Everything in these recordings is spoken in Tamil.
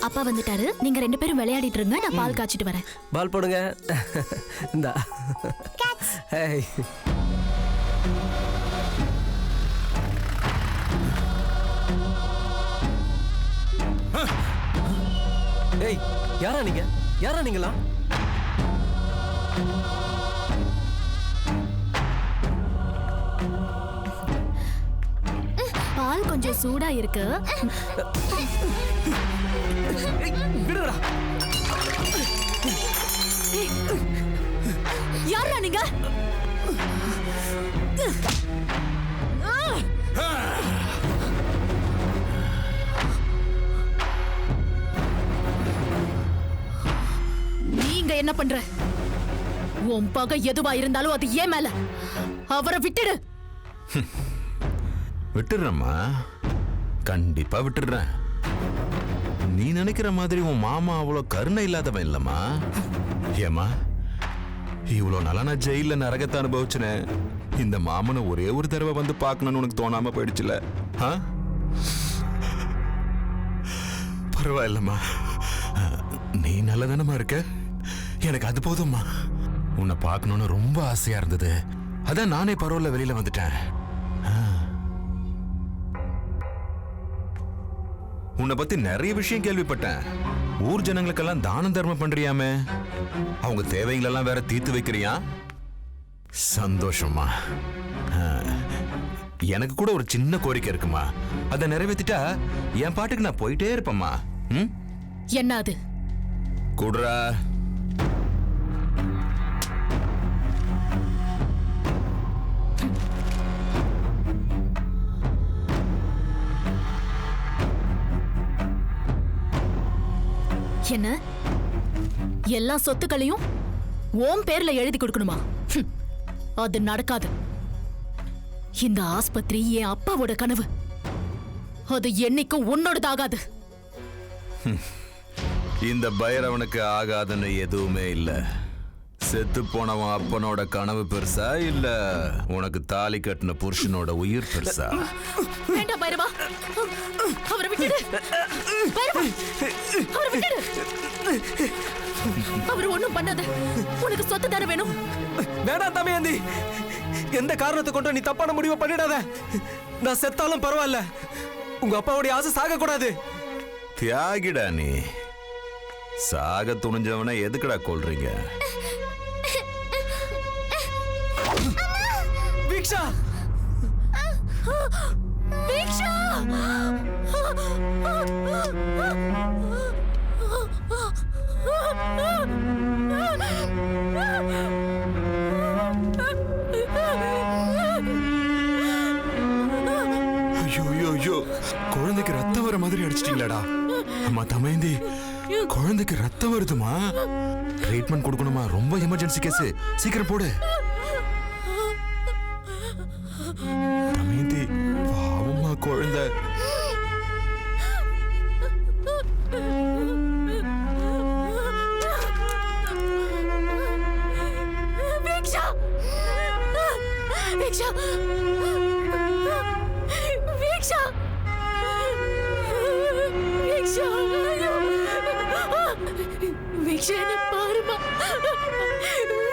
அப்பா வந்துட்டாரு, நீங்க 2 பேரும் விளையாடிட்டு இருங்க, நான் பால் காய்ச்சிட்டு வரேன். பால் போடுங்க. இந்தா. ஏய் ஏய், யாரா நீங்க? யாரா நீங்களா? பால் கொஞ்சம் சூடா இருக்கு. விடுடா. யாரா நீங்க? நீங்க என்ன பண்ற? உன் பகை எதுவா இருந்தாலும் அது ஏன் மேல. அவரை விட்டுடு. விட்டுடுறேம்மா, கண்டிப்பா விட்டுடுறேன். நீ நினைக்கிற மாதிரி உன் மாமா அவ்வளோ கருணை இல்லாதவன் இல்லம்மா. ஏமா, இவ்வளோ நாளா நான் ஜெயில நரகத்தை அனுபவிச்சுனேன். இந்த மாமனை ஒரே ஒரு தடவை வந்து பார்க்கணும்னு உனக்கு தோணாம போயிடுச்சுல? பரவாயில்லம்மா, நீ நல்லதானமா இருக்க. எனக்கு அது போதும்மா. உன்னை பார்க்கணும்னு ரொம்ப ஆசையா இருந்தது, அதான் நானே பரவாயில்ல வெளியில வந்துட்டேன். உன்னை பத்தி நிறைய விஷயம் கேள்விப்பட்டேன். ஊர் ஜனங்களுக்கெல்லாம் தானம் தர்மம் பண்றியாமே, அவங்க தேவைங்களெல்லாம் வேற தீர்த்து வைக்கிறியா? சந்தோஷமா. எனக்கு கூட ஒரு சின்ன கோரிக்கை இருக்குமா, அதை நிறைவேற்றிட்டா என் பாட்டுக்கு நான் போயிட்டே இருப்பேம்மா. என்ன அது? குடுறா. என்ன, எல்லா சொத்துக்களையும் ஓம் பேர்ல எழுதி கொடுக்கணுமா? அது நடக்காது. இந்த ஆஸ்பத்திரி என் அப்பாவோட கனவு. அது என்னைக்கும் உன்னோடதாகாது. இந்த பைரவனுக்கு ஆகாதுன்னு எதுவுமே இல்ல. செத்து போனவன் அப்பனோட கனவு பெருசா, இல்ல உனக்கு தாலி கட்டின புருஷனோட உயிர் பெருசா? வேண்டாம் பைரவா, அவரை விட்டுடு. பைரவா, அவரை விட்டுடு. அவர் ஒண்ணும் பண்ணாத. உனக்கு சொத்து தானே வேணும். வேண்டாம் தமையந்தி, எந்த காரணத்தை கொண்டு நீ தப்பான முடிவை பண்ணிடாத. நான் செத்தாலும் பரவாயில்ல, உங்க அப்பாவுடைய ஆசை சாக கூடாது. தியாகிடா நீ. சாக துணிஞ்சவனை எதுக்குடா கொல்றீங்க? வீக்ஷா, வீக்ஷா, ஐயோ, குழந்தைக்கு ரத்தம் வர மாதிரி அடிச்சிட்டீங்களாடா. அம்மா தமையந்தி, குழந்தைக்கு ரத்தம் வருதுமா. ட்ரீட்மெண்ட் கொடுக்கணுமா, ரொம்ப எமர்ஜென்சி கேஸ், சீக்கிரம் போடு. தமையந்தி, பாவமா குழந்தை. வீக்ஷா, வீக்ஷா, வீக்ஷா, வீக்ஷா, வீக்ஷா, என்ன பாருமா.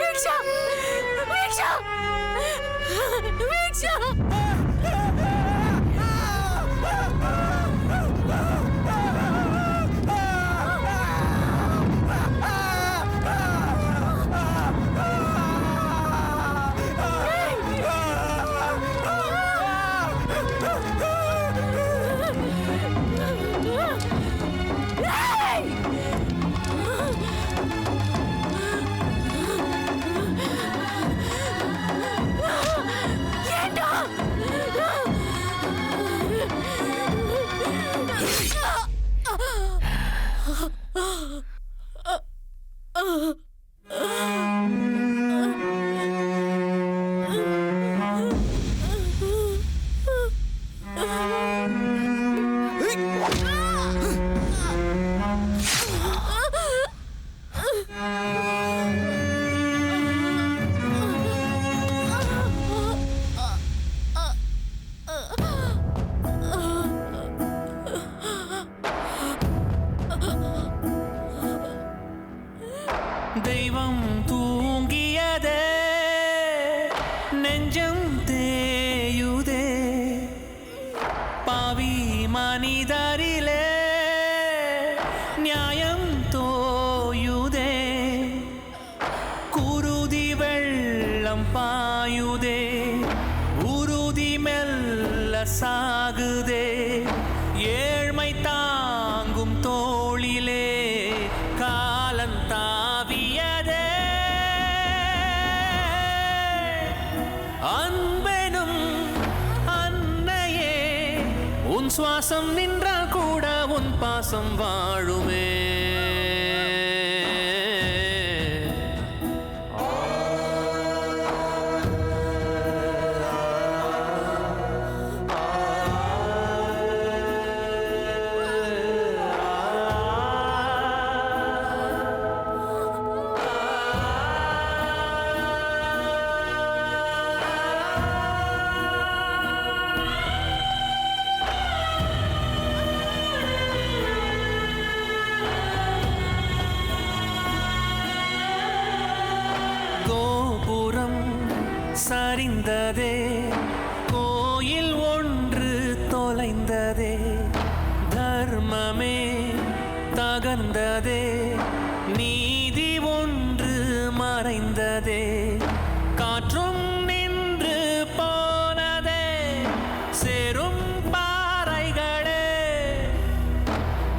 வீக்ஷா, வீக்ஷா, வீக்ஷா. சாகுதே. ஏழ்மை தாங்கும் தோளிலே காலந்தாவியதே. அன்பெனும் அன்னையே, உன் சுவாசம் நின்றால் கூட உன் பாசம் வாழுமே. சரிந்ததே, கோயில் ஒன்று தொலைந்ததே. தர்மமே தகர்ந்ததே, நீதி ஒன்று மறைந்ததே. காற்றும் நின்று போனதே, சேரும் பாறைகளே.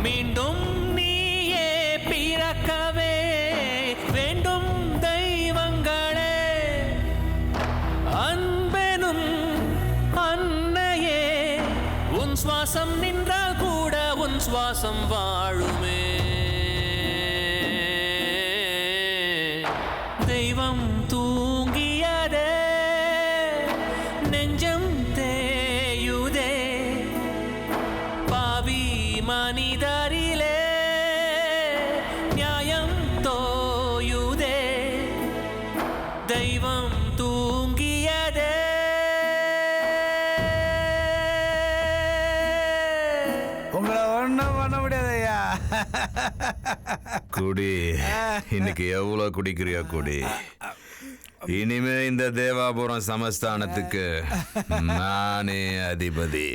மீண்டும் நீயே பிறக்கவே வேண்டும் தெய்வங்களே. அன்பெனும் அன்னையே, உன் சுவாசம் நின்றால் கூட உன் சுவாசம் வாழுமே. தெய்வம் தூங்கியதே, நெஞ்சம் தேயுதே. பாவி மனிதரிலே நியாயம் தோயுதே. தெய்வம் தூங்கியதே. உங்களை ஒன்றும் பண்ண முடியாதையா. குடி, இன்னைக்கு எவ்வளவு குடிக்கிறியா குடி. இனிமே இந்த தேவாபுரம் சமஸ்தானத்துக்கு நானே அதிபதி.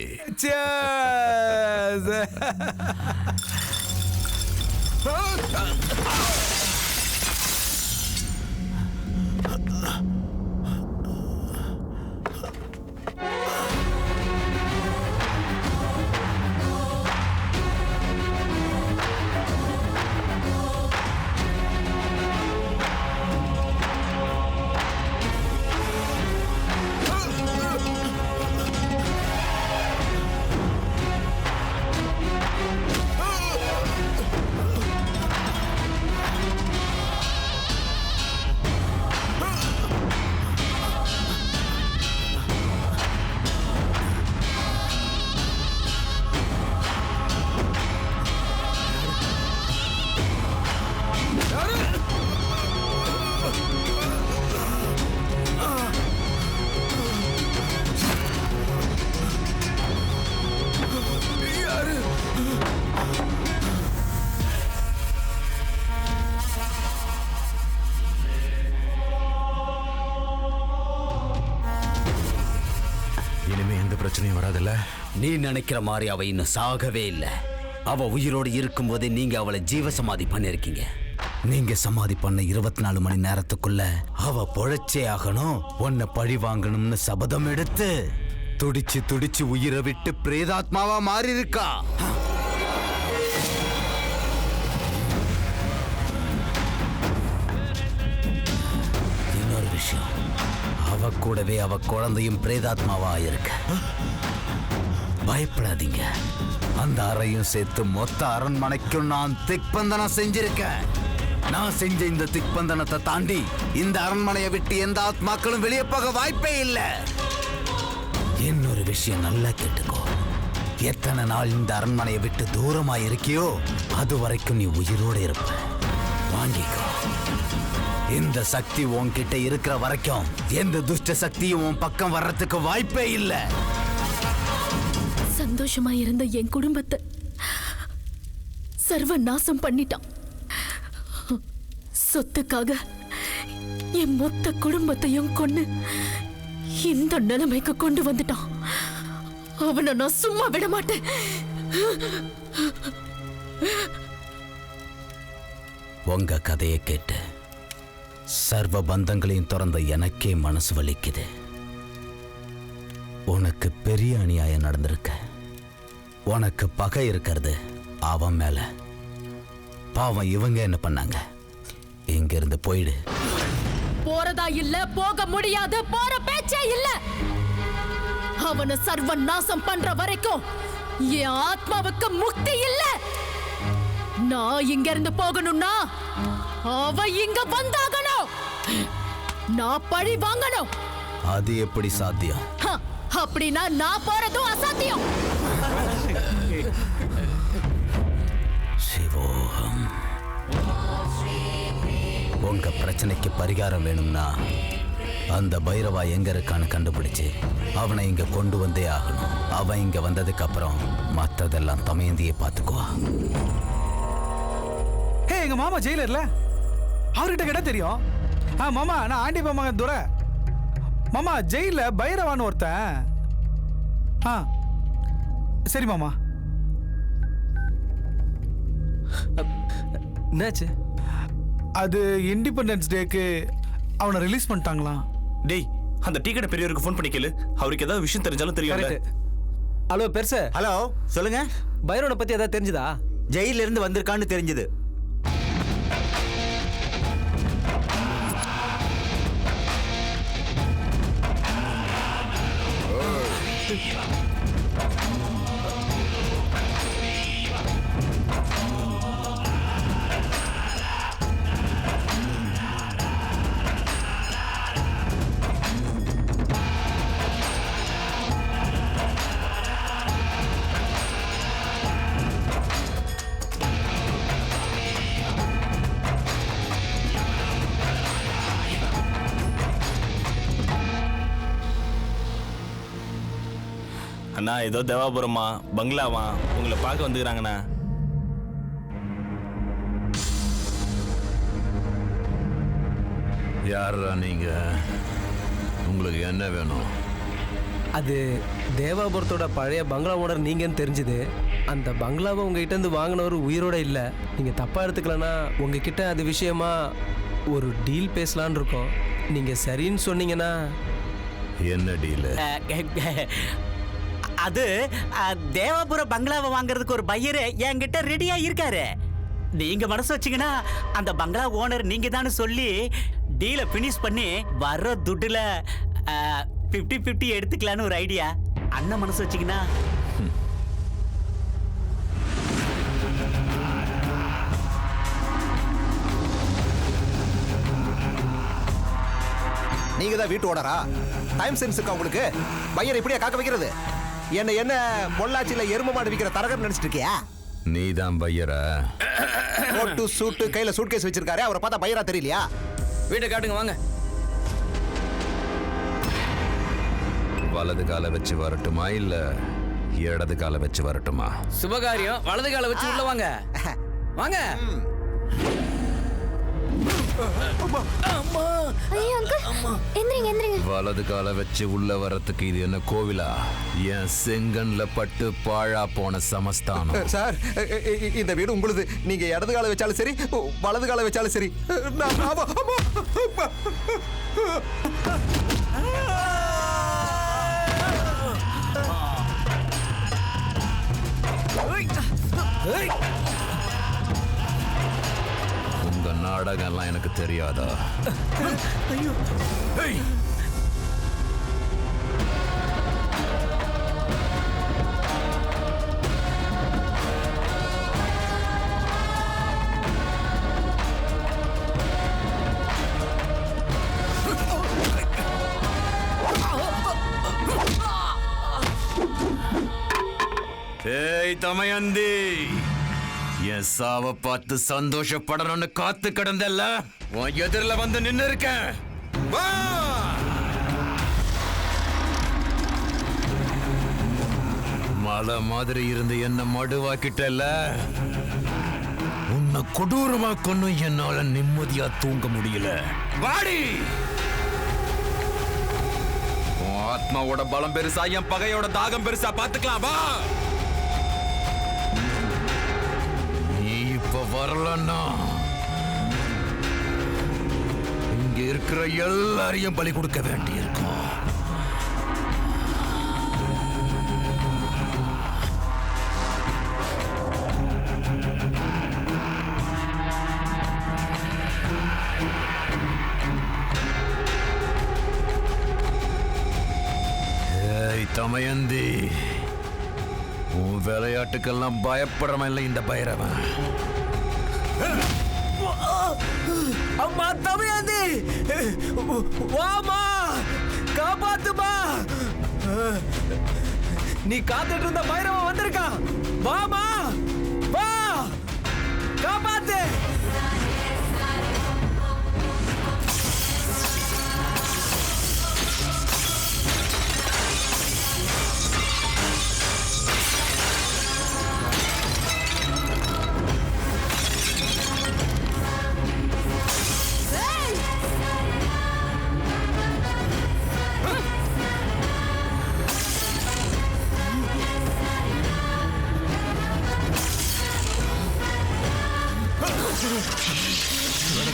பிரச்சனையும் வராதுல்ல? நீ நினைக்கிற மாதிரி அவ இன்னும் சாகவே இல்லை. அவ உயிரோடு இருக்கும் போதே நீங்க அவளை ஜீவசமாதி பண்ணிருக்கீங்க. நீங்க சமாதி பண்ண 24 மணி நேரத்துக்குள்ள அவ பொழைச்சே ஆகணும், உன்னை பழி வாங்கணும்னு சபதம் எடுத்து துடிச்சு துடிச்சு உயிரை விட்டு பிரேதாத்மாவா மாறி இருக்கா. இன்னொரு விஷயம், அவ கூடவே அவ குழந்தையும் பிரேதாத்மாவா இருக்க. பயப்படாதீங்க, அந்த அறையும் சேர்த்து மொத்த அரண்மனைக்கும் நான் திக்பந்தனம் செஞ்சிருக்கேன். நான் செஞ்ச இந்த திக்பந்தனத்தை தாண்டி இந்த அரண்மனையை விட்டு எந்த ஆத்மாக்களும் வெளியே போக வாய்ப்பே இல்லை. இன்னொரு விஷயம் நல்லா கேட்டுக்கோ, எத்தனை நாள் இந்த அரண்மனையை விட்டு தூரமா இருக்கியோ அது வரைக்கும் நீ உயிரோடு இருப்ப. வாங்கிக்கோ. இந்த சக்தி உன்கிட்ட இருக்கிற வரைக்கும் எந்த துஷ்ட சக்தியும் உன் பக்கம் வர்றதுக்கு வாய்ப்பே இல்லை. சந்தோஷமா இருந்த என் குடும்பத்தை சர்வ நாசம் பண்ணிட்டான். சொத்துக்காக என் மொத்த குடும்பத்தையும் கொண்டு இந்த நிலைமைக்கு கொண்டு வந்துட்டான். அவனை நான் சும்மா விட மாட்டேன். உங்க கதையை கேட்டு சர்வ பந்தங்களையும் திறந்த எனக்கே மனசு வலிக்குது. உனக்கு பெரிய அநியாயம் நடந்திருக்க. உனக்கு பகை இருக்கிறது அவன் மேல. பாவம் இவங்க என்ன பண்ணாங்க? இங்க இருந்து போயிடு. போறதா இல்ல, போக முடியாது, போற பேச்சே இல்ல. அவனை சர்வ நாசம் பண்ற வரைக்கும் என் ஆத்மாவுக்கு முக்தி இல்ல. நான் இங்க இருந்து போகணும்னா அவ இங்க வந்தாகணும். நான் பழி வாங்கணும். அது எப்படி சாத்தியம்? அப்படின்னா நான் போறதும் அசாத்தியம். சிவோகம், உங்க பிரச்சனைக்கு பரிகாரம் வேணும்னா அந்த பைரவா எங்க இருக்கான்னு கண்டுபிடிச்சு அவனை இங்க கொண்டு வந்தே ஆகணும். அவன் இங்க வந்ததுக்கு அப்புறம் மத்ததெல்லாம் தமையந்தியை பார்த்துக்குவா. எங்க மாமா ஜெயிலர்ல, அவர்கிட்ட கேட்டா தெரியும். மாமா, நான் ஆண்டி மாமா துரை. மாமா ஜெயில பைரவான்னு ஒருத்தன். சரி மாமா. என்னாச்சு? அது இண்டிபெண்டன்ஸ் டேக்கு அவனை ரிலீஸ் பண்ணிட்டாங்களாம். டேய், அந்த டீ கடை பெரியவருக்கு ஃபோன் பண்ணி கேளு. அவருக்கு ஏதாவது விஷயம் தெரிஞ்சாலும் தெரியும். ஹலோ பெருசு. ஹலோ, சொல்லுங்க. பைரவனை பத்தி ஏதாவது தெரிஞ்சுதா? ஜெயில இருந்து வந்திருக்கான்னு தெரிஞ்சது. அண்ணா, ஏதோ தேவாபுரமா பங்களாவா உங்களை பார்க்க வந்துக்கிறாங்கண்ணா. யாரா நீங்க? உங்களுக்கு என்ன வேணும்? அது தேவாபுரத்தோட பழைய பங்களா ஓனர் நீங்கன்னு தெரிஞ்சுது. அந்த பங்களாவை உங்ககிட்ட இருந்து வாங்கினவர் உயிரோட இல்லை. நீங்கள் தப்பாக எடுத்துக்கலன்னா உங்ககிட்ட அது விஷயமா ஒரு டீல் பேசலான்னு இருக்கோம். நீங்கள் சரின்னு சொன்னீங்கன்னா. என்ன டீல்? அது தேவாபுர பங்களாவை வாங்குறதுக்கு ஒரு பையர் என்கிட்ட ரெடியா இருக்காரு. நீங்க மனசு வச்சீங்கன்னா அந்த பங்களா ஓனர் நீங்க தான் சொல்லி டீல பினிஷ் பண்ணி வர்ற துட்டுல 50-50 எடுத்துக்கலான்னு ஒரு ஐடியா. அண்ணன் மனசு வச்சீங்கன்னா. நீங்க தான் வீட்டு ஓனரா? டைம் சென்ஸ் இருக்கா உங்களுக்கு? பையனை இப்படியா காக்க வைக்கிறது? என்ன பொள்ளாச்சியில எரும மாடு விக்கிற தரகர் நினைச்சிட்டு இருக்கியா? நீ தான் பையரா? கோட்டு சூட்டு கையில சூட்கேஸ் வச்சிருக்காரு, அவரை பார்த்தா பையரா தெரியலையா? வீட்டை காட்டுங்க வாங்க. வலது காலை வச்சு வரட்டுமா இல்ல இடது காலை வச்சு வரட்டுமா? சுபகாரியம், வலது காலை வச்சு உள்ள வாங்க. வாங்க. வலது காலை வச்சு உள்ள வரத்துக்கு இது என்ன கோவிலா? என் செங்கன்ல பட்டு பாழா போன சமஸ்தானம். சார், இந்த வீடு உங்களுது. நீங்க இடது காலை வச்சாலும் சரி, வலது காலை வச்சாலும் சரி. உங்க நாடகம்லாம் எனக்கு தெரியாதா? ஏய் தமயந்தி, என் சாவ பார்த்து சந்தோஷப்படணும்னு காத்து கிடந்தல்ல, உன் எதிரில வந்து நின்னு இருக்கேன். வா! மலை மாதிரி இருந்து என்ன மடுவாக்கிட்டல்ல, உன்னை கொடூரமா கொன்னு என்னால நிம்மதியா தூங்க முடியல. வாடி! உன் ஆத்மாவோட பலம் பெருசா, என் பகையோட தாகம் பெருசா, பாத்துக்கலாம். வா! இப்ப வரலன்னா இங்க இருக்கிற எல்லாரையும் பலி கொடுக்க வேண்டியிருக்கும். தமயந்தி, உன் விளையாட்டுக்கெல்லாம் பயப்படுறவன் இல்லை இந்த பைரவன். அம்மா தமையாந்தி, வாமா, காப்பாத்துமா. நீ காத்துட்டு இருந்த பைரவன் வந்திருக்கான். வாமா, வா, காப்பாத்து.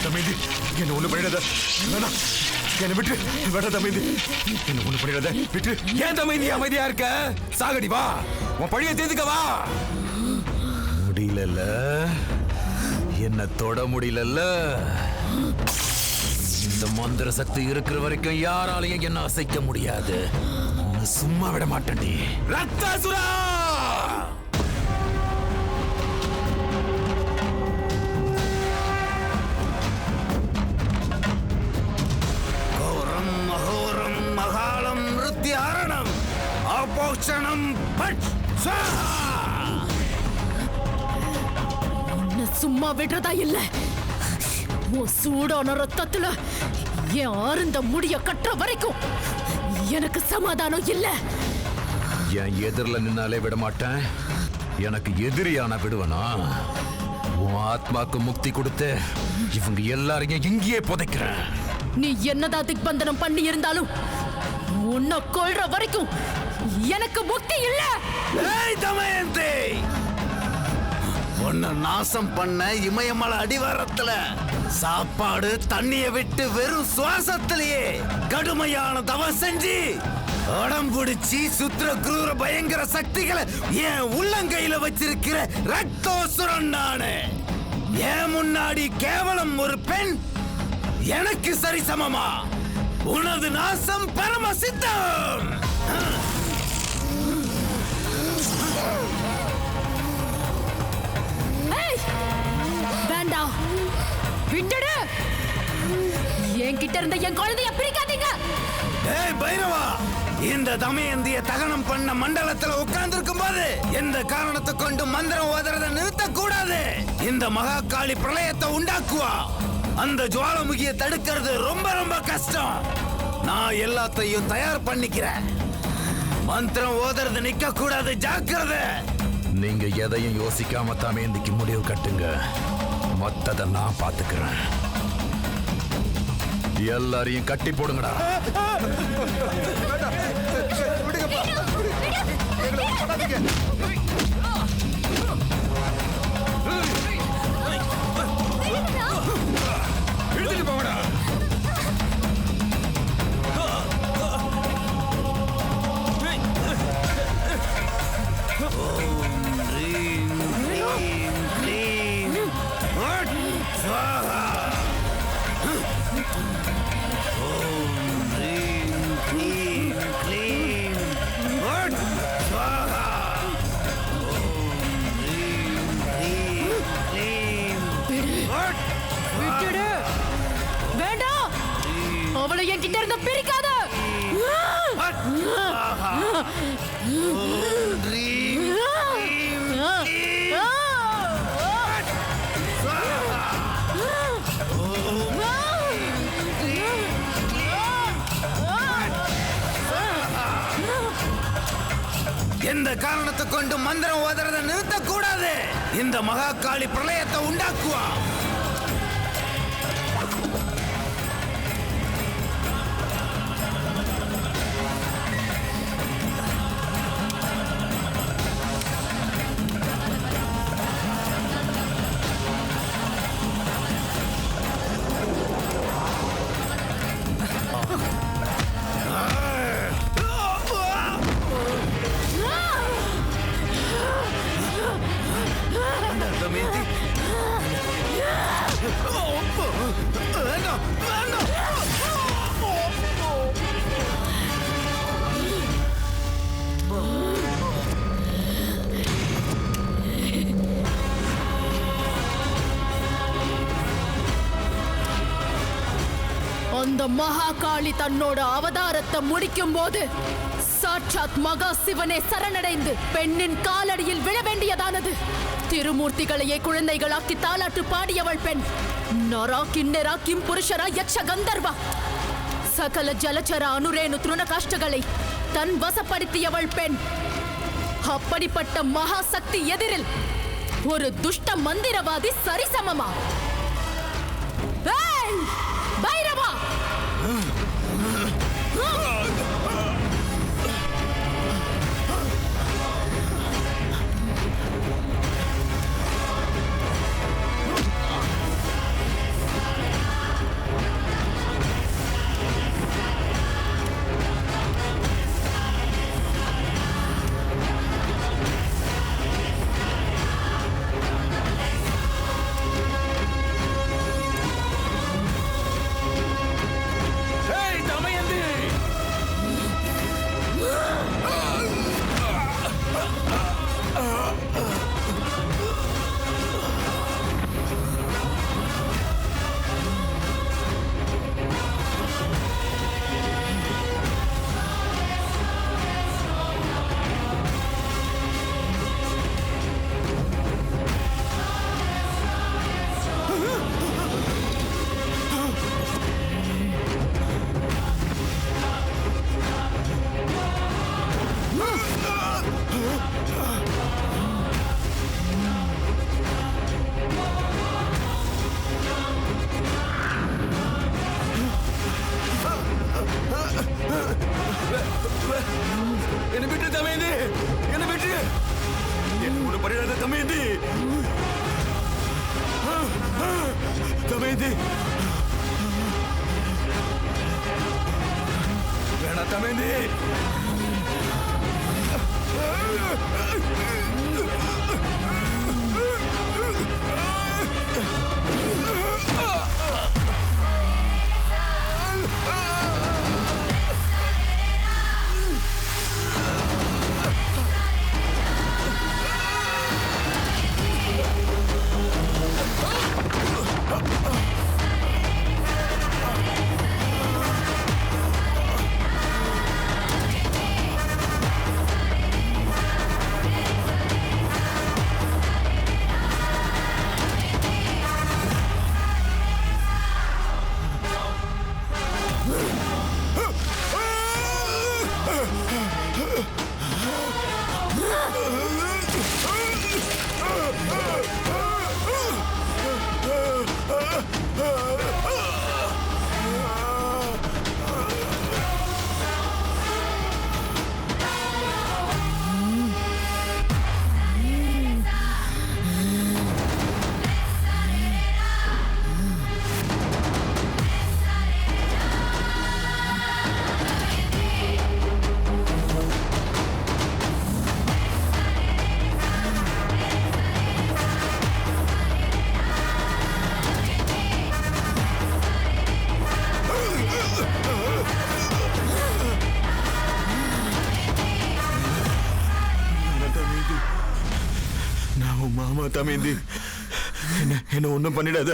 தமைந்தி, என்ன ஒண்ணு பண்ணிடாத. வேணாம், என்ன விட்டு. வேணாம் தமைந்தி, என்ன ஒண்ணு பண்ணிடாத, விட்டு. ஏன் தமைந்தி அமைதியா இருக்க? சாகடி, வா, உன் பழிய தீர்த்துக்க, வா. முடியல, என்ன தொட முடியல. இந்த மந்திர சக்தி இருக்கிற வரைக்கும் யாராலையும் என்ன அசைக்க முடியாது. சும்மா விட மாட்டேன்டி. ரத்தாசுரா! மகாலம் மிருத்யாரணம் ஆபோஷணம் பட் ஸ்வாஹா. உன்னை சும்மா விடுறதா இல்ல. உன் சூடான ரத்தத்துல என் ஆறுந்த முடிய கட்டுற வரைக்கும் எனக்கு சமாதானம் இல்ல. என் எதிரில் நின்னாலே விட மாட்டேன். எனக்கு எதிரியான விடுவனா? உன் ஆத்மாக்கு முக்தி கொடுத்து இவங்க எல்லாரையும் இங்கேயே புதைக்கிறேன். நீ என்னதான் திக்பந்தனம் பண்ணி இருந்தாலும் உன்னை கொல்ற வரைக்கும் எனக்கு முக்தி இல்ல. ஏய் தமயந்தி, உன்னை நாசம் பண்ண இமயமலை அடிவாரத்துல சாப்பாடு தண்ணிய விட்டு வெறும் சுவாசத்திலேயே கடுமையான தவம் செஞ்சு உடம்புடிச்சு சுத்திர குரூர பயங்கர சக்திகளை என் உள்ளங்கையில வச்சிருக்கிற ரக்தோசுரன் நானு. என் முன்னாடி கேவலம் ஒரு பெண் எனக்கு சரி சமமா? உனது நாசம் பரம சித்தம். வேண்டாம், விட்டுடு. என்கிட்ட இருந்த என் குழந்தைய பிரிக்காதீங்க. ஏய் பைரவா, இந்த தமயந்திய தகனம் பண்ண மண்டலத்துல உட்கார்ந்து இருக்கும் போது எந்த காரணத்தை கொண்டு மந்திரம் ஓதுறத நிறுத்த கூடாது. இந்த மகாகாளி பிரளயத்தை உண்டாக்குவா. அந்த ஜுவாலமுகிய தடுக்கிறது ரொம்ப ரொம்ப கஷ்டம். நான் எல்லாத்தையும் தயார் பண்ணிக்கிறேன். மந்திரம் ஓதுறது நிக்க கூடாது, ஜாக்கிரதை. நீங்க எதையும் யோசிக்காம தமயந்திக்கு முடிவு கட்டுங்க. மொத்தத்தை நான் பாத்துக்கிறேன். எல்லாரையும் கட்டி போடுங்கடா. எடுத்துட்டு போங்கடா. விட்டுடு. வேண்டாம், அவளை என்கிட்ட இருந்து பிரிக்காத. எந்த காரணத்தை கொண்டு மந்திரம் ஓதுறத நிறுத்த கூடாது. இந்த மகாகாளி பிரளயத்தை உண்டாக்குவா. அந்த மகாகாளி தன்னோட அவதாரத்தை முடிக்கும் போது சாட்சாத் மகா சிவனே சரணடைந்து பெண்ணின் காலடியில் விழ வேண்டியதானது. திருமூர்த்திகளையே குழந்தைகளாக்கி தாலாட்டு பாடியவள் பெண். நரா கிண்ணரா கிம் புருஷரா யக்ஷ கந்தர்வா சகல ஜலச்சர அனுரேனு திருணகாஷ்டகளை தன் வசப்படுத்தியவள் பெண். அப்படிப்பட்ட மகா சக்தி எதிரில் ஒரு துஷ்ட மந்திரவாதி சரிசமமா? பைரவா! என்ன விட்டு தமையந்தி, என்ன விட்டு என்ன ஒண்ணு பண்ணிடாத தமையந்தி. தமையந்தி வேணா தமையந்தி. மாமா தமையந்தி, என்ன ஒண்ணும் பண்ணிடாத.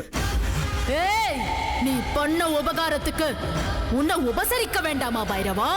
ஏய், நீ பண்ண உபகாரத்துக்கு உன்னை உபசரிக்க வேண்டாமா பைரவா?